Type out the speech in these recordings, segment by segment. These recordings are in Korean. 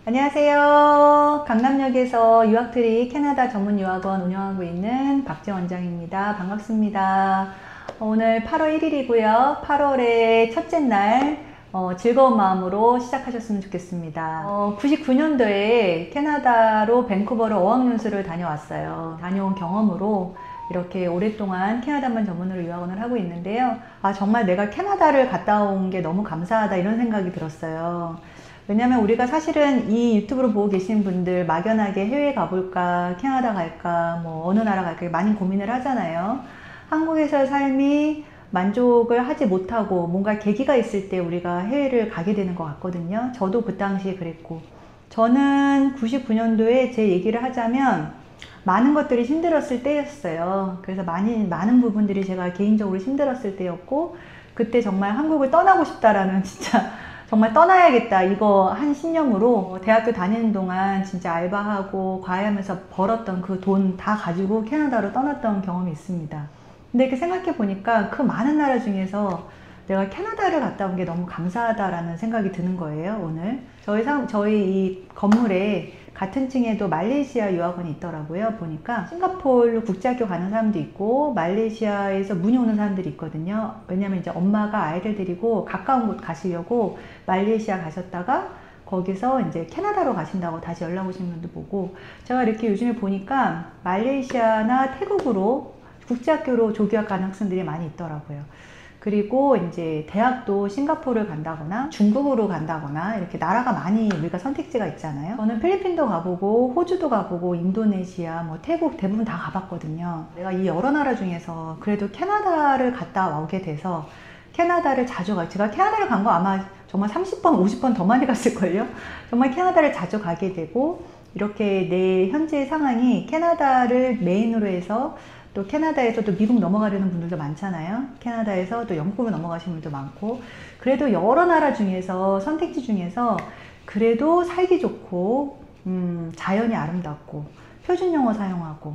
안녕하세요. 강남역에서 유학트리 캐나다 전문 유학원 운영하고 있는 박재 원장입니다. 반갑습니다. 오늘 8월 1일이고요. 8월의 첫째 날 즐거운 마음으로 시작하셨으면 좋겠습니다. 99년도에 캐나다로 밴쿠버로 어학연수를 다녀왔어요. 다녀온 경험으로 이렇게 오랫동안 캐나다만 전문으로 유학원을 하고 있는데요. 정말 내가 캐나다를 갔다 온 게 너무 감사하다 이런 생각이 들었어요. 왜냐면 우리가 사실은 이 유튜브로 보고 계신 분들 막연하게 해외 가볼까, 캐나다 갈까, 어느 나라 갈까 많이 고민을 하잖아요. 한국에서의 삶이 만족을 하지 못하고 뭔가 계기가 있을 때 우리가 해외를 가게 되는 것 같거든요. 저도 그 당시에 그랬고, 저는 99년도에 제 얘기를 하자면 많은 것들이 힘들었을 때였어요. 그래서 많은 부분들이 제가 개인적으로 힘들었을 때였고, 그때 정말 한국을 떠나고 싶다라는 진짜 정말 떠나야겠다 이거 한 신념으로 대학교 다니는 동안 진짜 알바하고 과외하면서 벌었던 그 돈 다 가지고 캐나다로 떠났던 경험이 있습니다. 근데 이렇게 생각해 보니까 그 많은 나라 중에서 내가 캐나다를 갔다 온 게 너무 감사하다라는 생각이 드는 거예요. 오늘 저희 이 건물에 같은 층에도 말레이시아 유학원이 있더라고요. 보니까 싱가포르 국제학교 가는 사람도 있고 말레이시아에서 문의 오는 사람들이 있거든요. 왜냐면 이제 엄마가 아이들 데리고 가까운 곳 가시려고 말레이시아 가셨다가 거기서 이제 캐나다로 가신다고 다시 연락 오신 분도 보고, 제가 이렇게 요즘에 보니까 말레이시아나 태국으로 국제학교로 조교학 가는 학생들이 많이 있더라고요. 그리고 이제 대학도 싱가포르를 간다거나 중국으로 간다거나 이렇게 나라가 많이 우리가 선택지가 있잖아요. 저는 필리핀도 가보고 호주도 가보고 인도네시아, 태국 대부분 다 가봤거든요. 내가 이 여러 나라 중에서 그래도 캐나다를 갔다 오게 돼서 캐나다를 자주 제가 캐나다를 간 거 아마 정말 30번, 50번 더 많이 갔을걸요? 정말 캐나다를 자주 가게 되고, 이렇게 내 현재의 상황이 캐나다를 메인으로 해서 또 캐나다에서 또 미국 넘어가려는 분들도 많잖아요. 캐나다에서 또 영국으로 넘어가시는 분들도 많고, 그래도 여러 나라 중에서 선택지 중에서 그래도 살기 좋고 자연이 아름답고 표준 영어 사용하고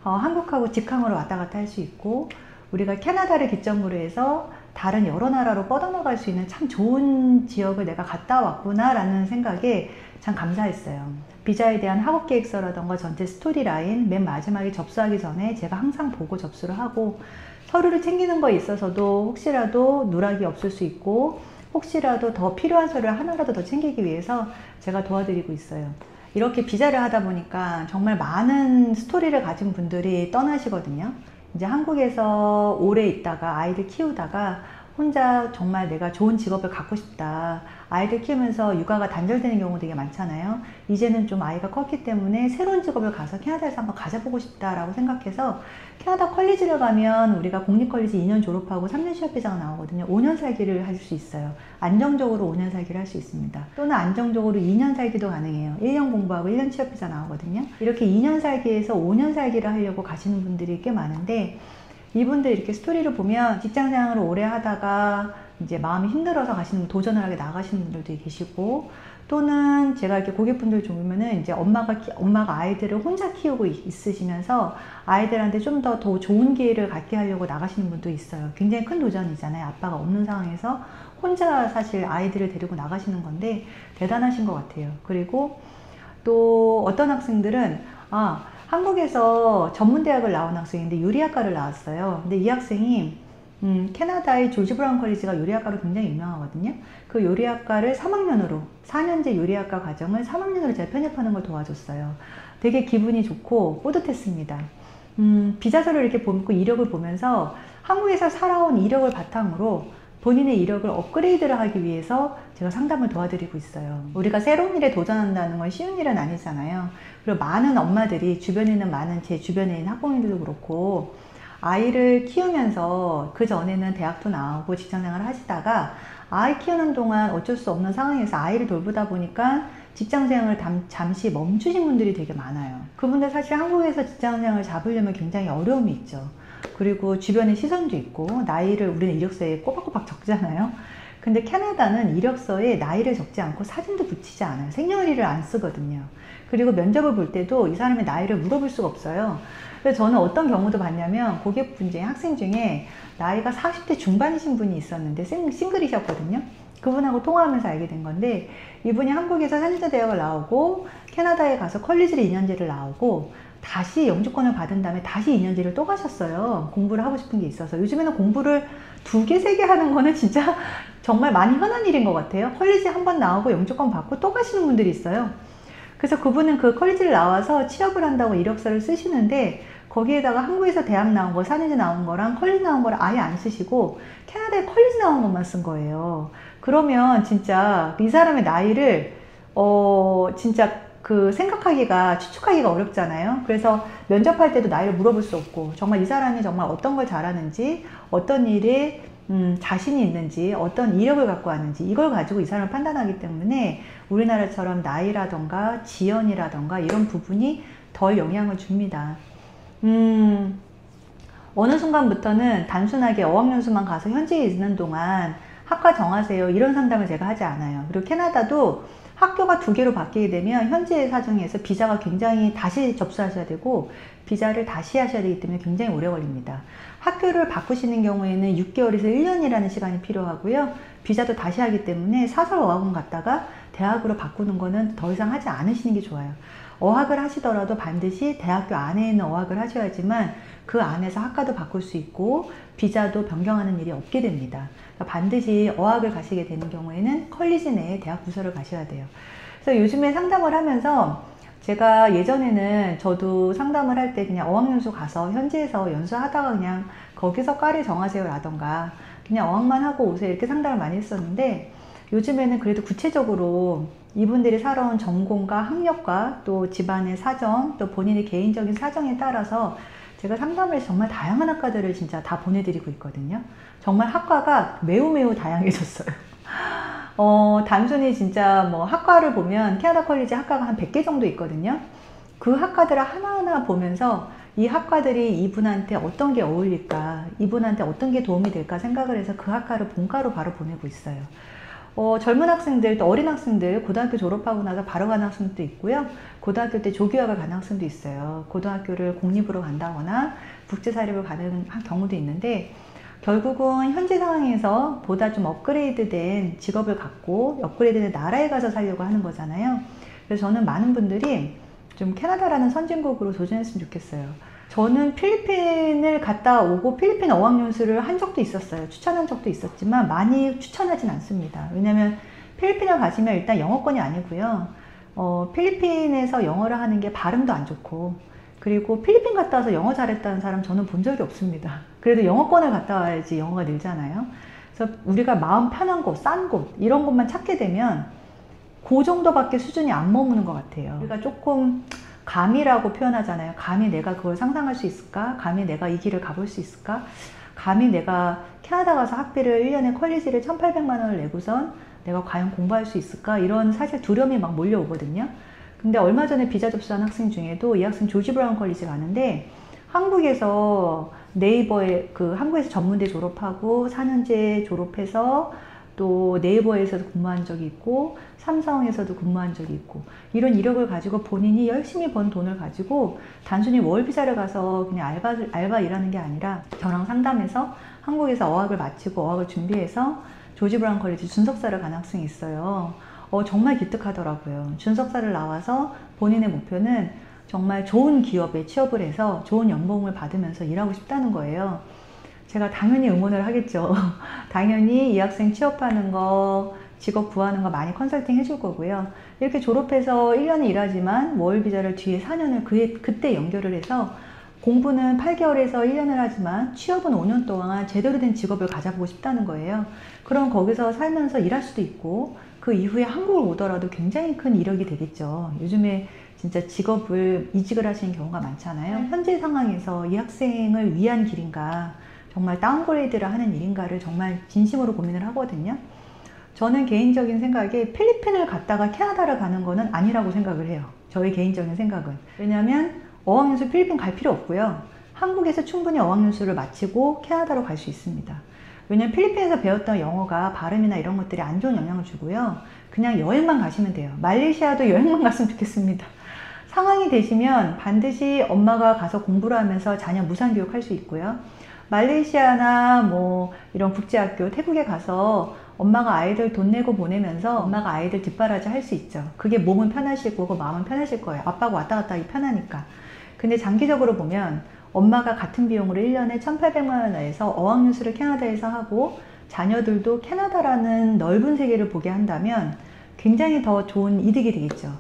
한국하고 직항으로 왔다 갔다 할 수 있고, 우리가 캐나다를 기점으로 해서 다른 여러 나라로 뻗어나갈 수 있는 참 좋은 지역을 내가 갔다 왔구나 라는 생각에 참 감사했어요. 비자에 대한 학업 계획서라던가 전체 스토리라인 맨 마지막에 접수하기 전에 제가 항상 보고 접수를 하고, 서류를 챙기는 거에 있어서도 혹시라도 누락이 없을 수 있고 혹시라도 더 필요한 서류를 하나라도 더 챙기기 위해서 제가 도와드리고 있어요. 이렇게 비자를 하다 보니까 정말 많은 스토리를 가진 분들이 떠나시거든요. 이제 한국에서 오래 있다가 아이들 키우다가 혼자 정말 내가 좋은 직업을 갖고 싶다, 아이들 키우면서 육아가 단절되는 경우 되게 많잖아요. 이제는 좀 아이가 컸기 때문에 새로운 직업을 가서 캐나다에서 한번 가져보고 싶다라고 생각해서, 캐나다 컬리지를 가면 우리가 공립컬리지 2년 졸업하고 3년 취업비자가 나오거든요. 5년 살기를 할 수 있어요. 안정적으로 5년 살기를 할 수 있습니다. 또는 안정적으로 2년 살기도 가능해요. 1년 공부하고 1년 취업비자 나오거든요. 이렇게 2년 살기에서 5년 살기를 하려고 가시는 분들이 꽤 많은데, 이분들 이렇게 스토리를 보면 직장생활을 오래 하다가 이제 마음이 힘들어서 도전을 하게 나가시는 분들도 계시고, 또는 제가 이렇게 고객분들 보면은 이제 엄마가 아이들을 혼자 키우고 있으시면서 아이들한테 좀 더 좋은 기회를 갖게 하려고 나가시는 분도 있어요. 굉장히 큰 도전이잖아요. 아빠가 없는 상황에서 혼자 사실 아이들을 데리고 나가시는 건데 대단하신 것 같아요. 그리고 또 어떤 학생들은 한국에서 전문대학을 나온 학생인데 요리학과를 나왔어요. 근데 이 학생이 캐나다의 조지 브라운 컬리지가 요리학과로 굉장히 유명하거든요. 그 요리학과를 3학년으로 4년제 요리학과 과정을 3학년으로 제가 편입하는 걸 도와줬어요. 되게 기분이 좋고 뿌듯했습니다. 비자서를 이렇게 보고 이력을 보면서 한국에서 살아온 이력을 바탕으로 본인의 이력을 업그레이드를 하기 위해서 제가 상담을 도와드리고 있어요. 우리가 새로운 일에 도전한다는 건 쉬운 일은 아니잖아요. 그리고 많은 엄마들이 주변에 있는 제 주변에 있는 학부모님들도 그렇고, 아이를 키우면서 그 전에는 대학도 나오고 직장생활을 하시다가 아이 키우는 동안 어쩔 수 없는 상황에서 아이를 돌보다 보니까 직장생활을 잠시 멈추신 분들이 되게 많아요. 그분들 사실 한국에서 직장생활을 잡으려면 굉장히 어려움이 있죠. 그리고 주변의 시선도 있고, 나이를 우리는 이력서에 꼬박꼬박 적잖아요. 근데 캐나다는 이력서에 나이를 적지 않고 사진도 붙이지 않아요. 생년월일을 안 쓰거든요. 그리고 면접을 볼 때도 이 사람의 나이를 물어볼 수가 없어요. 그래서 저는 어떤 경우도 봤냐면, 고객분 중에 학생 중에 나이가 40대 중반이신 분이 있었는데 싱글이셨거든요. 그분하고 통화하면서 알게 된 건데, 이분이 한국에서 산지대학을 나오고 캐나다에 가서 컬리지를 2년제를 나오고 다시 영주권을 받은 다음에 다시 2년제를 또 가셨어요. 공부를 하고 싶은 게 있어서. 요즘에는 공부를 2개, 3개 하는 거는 진짜 정말 많이 흔한 일인 것 같아요. 컬리지 한 번 나오고 영주권 받고 또 가시는 분들이 있어요. 그래서 그분은 그 컬리지를 나와서 취업을 한다고 이력서를 쓰시는데, 거기에다가 한국에서 대학 나온 거, 4년제 나온 거랑 컬리지 나온 거를 아예 안 쓰시고 캐나다에 컬리지 나온 것만 쓴 거예요. 그러면 진짜 이 사람의 나이를 진짜 그 생각하기가, 추측하기가 어렵잖아요. 그래서 면접할 때도 나이를 물어볼 수 없고, 정말 이 사람이 정말 어떤 걸 잘하는지, 어떤 일에 자신이 있는지, 어떤 이력을 갖고 왔는지, 이걸 가지고 이 사람을 판단하기 때문에 우리나라처럼 나이라던가 지연이라던가 이런 부분이 덜 영향을 줍니다. 어느 순간부터는 단순하게 어학연수만 가서 현지에 있는 동안 학과 정하세요, 이런 상담을 제가 하지 않아요. 그리고 캐나다도 학교가 2개로 바뀌게 되면 현지의 사정에서 비자가 굉장히 다시 접수하셔야 되고 비자를 다시 하셔야 되기 때문에 굉장히 오래 걸립니다. 학교를 바꾸시는 경우에는 6개월에서 1년이라는 시간이 필요하고요. 비자도 다시 하기 때문에 사설 어학원 갔다가 대학으로 바꾸는 거는 더 이상 하지 않으시는 게 좋아요. 어학을 하시더라도 반드시 대학교 안에 있는 어학을 하셔야지만 그 안에서 학과도 바꿀 수 있고 비자도 변경하는 일이 없게 됩니다. 그러니까 반드시 어학을 가시게 되는 경우에는 컬리지 내에 대학 부서를 가셔야 돼요. 그래서 요즘에 상담을 하면서 제가 예전에는 저도 상담을 할 때 그냥 어학연수 가서 현지에서 연수하다가 그냥 거기서 과를 정하세요 라던가 그냥 어학만 하고 오세요 이렇게 상담을 많이 했었는데, 요즘에는 그래도 구체적으로 이분들이 살아온 전공과 학력과 또 집안의 사정, 또 본인의 개인적인 사정에 따라서 제가 상담을 해서 정말 다양한 학과들을 진짜 다 보내드리고 있거든요. 정말 학과가 매우 다양해졌어요. 단순히 진짜 뭐 학과를 보면 캐나다 컬리지 학과가 한 100개 정도 있거든요. 그 학과들을 하나하나 보면서 이 학과들이 이분한테 어떤 게 어울릴까, 이분한테 어떤 게 도움이 될까 생각을 해서 그 학과를 본과로 바로 보내고 있어요. 젊은 학생들, 또 어린 학생들, 고등학교 졸업하고 나서 바로 가는 학생도 있고요. 고등학교 때 조교학을 가는 학생도 있어요. 고등학교를 공립으로 간다거나 국제사립을 가는 경우도 있는데, 결국은 현재 상황에서 보다 좀 업그레이드된 직업을 갖고 업그레이드된 나라에 가서 살려고 하는 거잖아요. 그래서 저는 많은 분들이 좀 캐나다라는 선진국으로 도전했으면 좋겠어요. 저는 필리핀을 갔다 오고 필리핀 어학연수를 한 적도 있었어요. 추천한 적도 있었지만 많이 추천하진 않습니다. 왜냐면 필리핀을 가시면 일단 영어권이 아니고요. 필리핀에서 영어를 하는 게 발음도 안 좋고, 그리고 필리핀 갔다 와서 영어 잘했다는 사람 저는 본 적이 없습니다. 그래도 영어권을 갔다 와야지 영어가 늘잖아요. 그래서 우리가 마음 편한 곳, 싼 곳, 이런 곳만 찾게 되면 그 정도밖에 수준이 안 머무는 것 같아요. 우리가 조금 감이라고 표현하잖아요. 감히 내가 그걸 상상할 수 있을까? 감히 내가 이 길을 가볼 수 있을까? 감히 내가 캐나다 가서 학비를 1년에 컬리지를 1,800만 원을 내고선 내가 과연 공부할 수 있을까? 이런 사실 두려움이 막 몰려오거든요. 근데 얼마 전에 비자 접수한 학생 중에도 이 학생 조지 브라운 컬리지 가는데, 한국에서 네이버에 한국에서 전문대 졸업하고 4년제 졸업해서 또 네이버에서도 근무한 적이 있고 삼성에서도 근무한 적이 있고, 이런 이력을 가지고 본인이 열심히 번 돈을 가지고 단순히 월비자를 가서 그냥 알바 일하는 게 아니라 저랑 상담해서 한국에서 어학을 마치고 어학을 준비해서 조지 브라운 컬리지 준석사를 간 학생이 있어요. 정말 기특하더라고요. 준석사를 나와서 본인의 목표는 정말 좋은 기업에 취업을 해서 좋은 연봉을 받으면서 일하고 싶다는 거예요. 제가 당연히 응원을 하겠죠. 당연히 이 학생 취업하는 거, 직업 구하는 거 많이 컨설팅 해줄 거고요. 이렇게 졸업해서 1년을 일하지만 월비자를 뒤에 4년을 그때 연결을 해서 공부는 8개월에서 1년을 하지만 취업은 5년 동안 제대로 된 직업을 가져보고 싶다는 거예요. 그럼 거기서 살면서 일할 수도 있고 그 이후에 한국을 오더라도 굉장히 큰 이력이 되겠죠. 요즘에 진짜 직업을 이직을 하시는 경우가 많잖아요. 현재 상황에서 이 학생을 위한 길인가, 정말 다운그레이드를 하는 일인가를 정말 진심으로 고민을 하거든요. 저는 개인적인 생각에 필리핀을 갔다가 캐나다를 가는 거는 아니라고 생각을 해요. 저의 개인적인 생각은. 왜냐하면 어학연수 필리핀 갈 필요 없고요. 한국에서 충분히 어학연수를 마치고 캐나다로 갈 수 있습니다. 왜냐면 필리핀에서 배웠던 영어가 발음이나 이런 것들이 안 좋은 영향을 주고요. 그냥 여행만 가시면 돼요. 말레이시아도 여행만 갔으면 좋겠습니다. 상황이 되시면 반드시 엄마가 가서 공부를 하면서 자녀 무상교육 할 수 있고요. 말레이시아나 뭐 이런 국제학교, 태국에 가서 엄마가 아이들 돈 내고 보내면서 엄마가 아이들 뒷바라지 할 수 있죠. 그게 몸은 편하실 거고 마음은 편하실 거예요. 아빠가 왔다 갔다 하기 편하니까. 근데 장기적으로 보면 엄마가 같은 비용으로 1년에 1,800만 원에서 어학연수를 캐나다에서 하고 자녀들도 캐나다라는 넓은 세계를 보게 한다면 굉장히 더 좋은 이득이 되겠죠.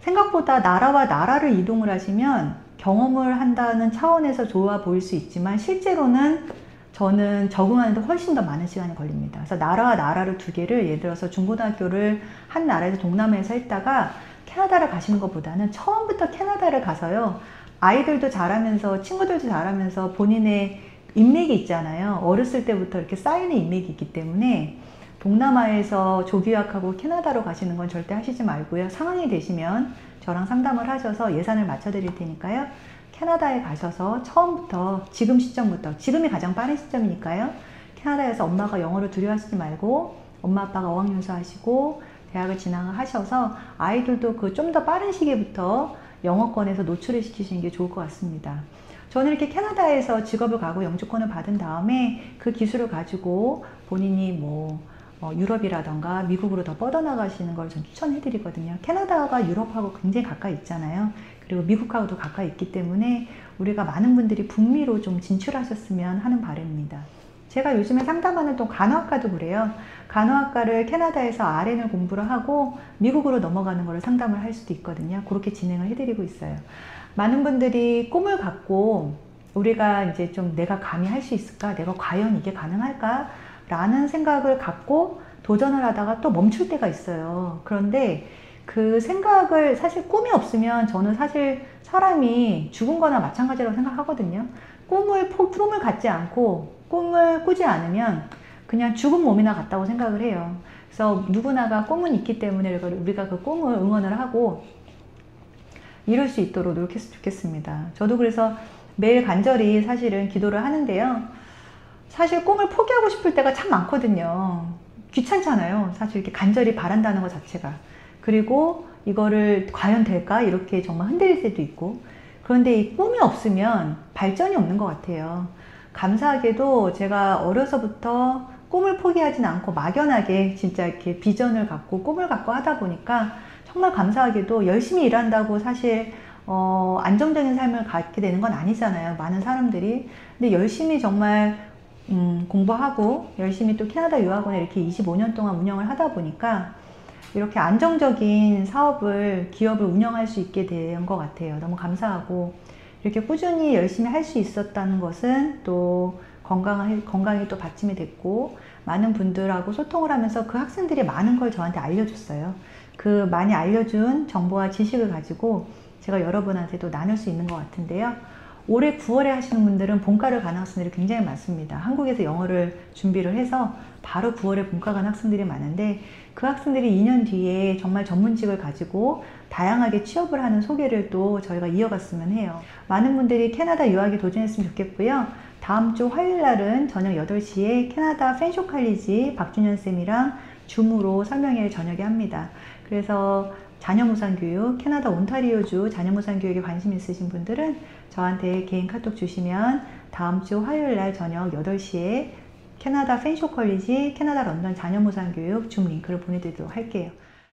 생각보다 나라와 나라를 이동을 하시면 경험을 한다는 차원에서 좋아 보일 수 있지만 실제로는 저는 적응하는데 훨씬 더 많은 시간이 걸립니다. 그래서 나라와 나라를 두 개를 예를 들어서 중고등학교를 한 나라에서 동남아에서 했다가 캐나다를 가시는 것보다는 처음부터 캐나다를 가서요. 아이들도 자라면서 친구들도 자라면서 본인의 인맥이 있잖아요. 어렸을 때부터 이렇게 쌓이는 인맥이 있기 때문에 동남아에서 조교학하고 캐나다로 가시는 건 절대 하시지 말고요. 상황이 되시면 저랑 상담을 하셔서 예산을 맞춰 드릴 테니까요. 캐나다에 가셔서 처음부터 지금 시점부터 지금이 가장 빠른 시점이니까요. 캐나다에서 엄마가 영어를 두려워하시지 말고 엄마 아빠가 어학연수 하시고 대학을 진학을 하셔서 아이들도 그 좀 더 빠른 시기부터 영어권에서 노출을 시키시는 게 좋을 것 같습니다. 저는 이렇게 캐나다에서 직업을 가고 영주권을 받은 다음에 그 기술을 가지고 본인이 유럽이라던가 미국으로 더 뻗어나가시는 걸 전 추천해 드리거든요. 캐나다가 유럽하고 굉장히 가까이 있잖아요. 그리고 미국하고도 가까이 있기 때문에 우리가 많은 분들이 북미로 좀 진출하셨으면 하는 바람입니다. 제가 요즘에 상담하는 또 간호학과도 그래요. 간호학과를 캐나다에서 RN을 공부를 하고 미국으로 넘어가는 걸 상담을 할 수도 있거든요. 그렇게 진행을 해드리고 있어요. 많은 분들이 꿈을 갖고 우리가 이제 좀 내가 감히 할 수 있을까? 내가 과연 이게 가능할까? 라는 생각을 갖고 도전을 하다가 또 멈출 때가 있어요. 그런데 그 생각을 사실 꿈이 없으면 저는 사실 사람이 죽은 거나 마찬가지라고 생각하거든요. 꿈을 갖지 않고 꿈을 꾸지 않으면 그냥 죽은 몸이나 같다고 생각을 해요. 그래서 누구나가 꿈은 있기 때문에 우리가 그 꿈을 응원을 하고 이룰 수 있도록 노력했으면 좋겠습니다. 저도 그래서 매일 간절히 사실은 기도를 하는데요. 사실 꿈을 포기하고 싶을 때가 참 많거든요. 귀찮잖아요. 사실 이렇게 간절히 바란다는 것 자체가. 그리고 이거를 과연 될까? 이렇게 정말 흔들릴 때도 있고. 그런데 이 꿈이 없으면 발전이 없는 것 같아요. 감사하게도 제가 어려서부터 꿈을 포기하진 않고 막연하게 진짜 이렇게 비전을 갖고 꿈을 갖고 하다 보니까 정말 감사하게도 열심히 일한다고 사실 안정적인 삶을 갖게 되는 건 아니잖아요. 많은 사람들이. 근데 열심히 정말 공부하고 열심히 또 캐나다 유학원에 이렇게 25년 동안 운영을 하다 보니까 이렇게 안정적인 기업을 운영할 수 있게 된 것 같아요. 너무 감사하고 이렇게 꾸준히 열심히 할 수 있었다는 것은 또 건강이 또 받침이 됐고 많은 분들하고 소통을 하면서 그 학생들이 많은 걸 저한테 알려줬어요. 그 많이 알려준 정보와 지식을 가지고 제가 여러분한테도 나눌 수 있는 것 같은데요. 올해 9월에 하시는 분들은 본과를 가는 학생들이 굉장히 많습니다. 한국에서 영어를 준비를 해서 바로 9월에 본과 가는 학생들이 많은데 그 학생들이 2년 뒤에 정말 전문직을 가지고 다양하게 취업을 하는 소개를 또 저희가 이어갔으면 해요. 많은 분들이 캐나다 유학에 도전했으면 좋겠고요. 다음 주 화요일 날은 저녁 8시에 캐나다 펜쇼 칼리지 박준현 쌤이랑 줌으로 설명회를 저녁에 합니다. 그래서 자녀무상교육, 캐나다 온타리오주 자녀무상교육에 관심 있으신 분들은 저한테 개인 카톡 주시면 다음 주 화요일 날 저녁 8시에 캐나다 펜쇼 컬리지, 캐나다 런던 자녀무상교육 줌 링크를 보내드리도록 할게요.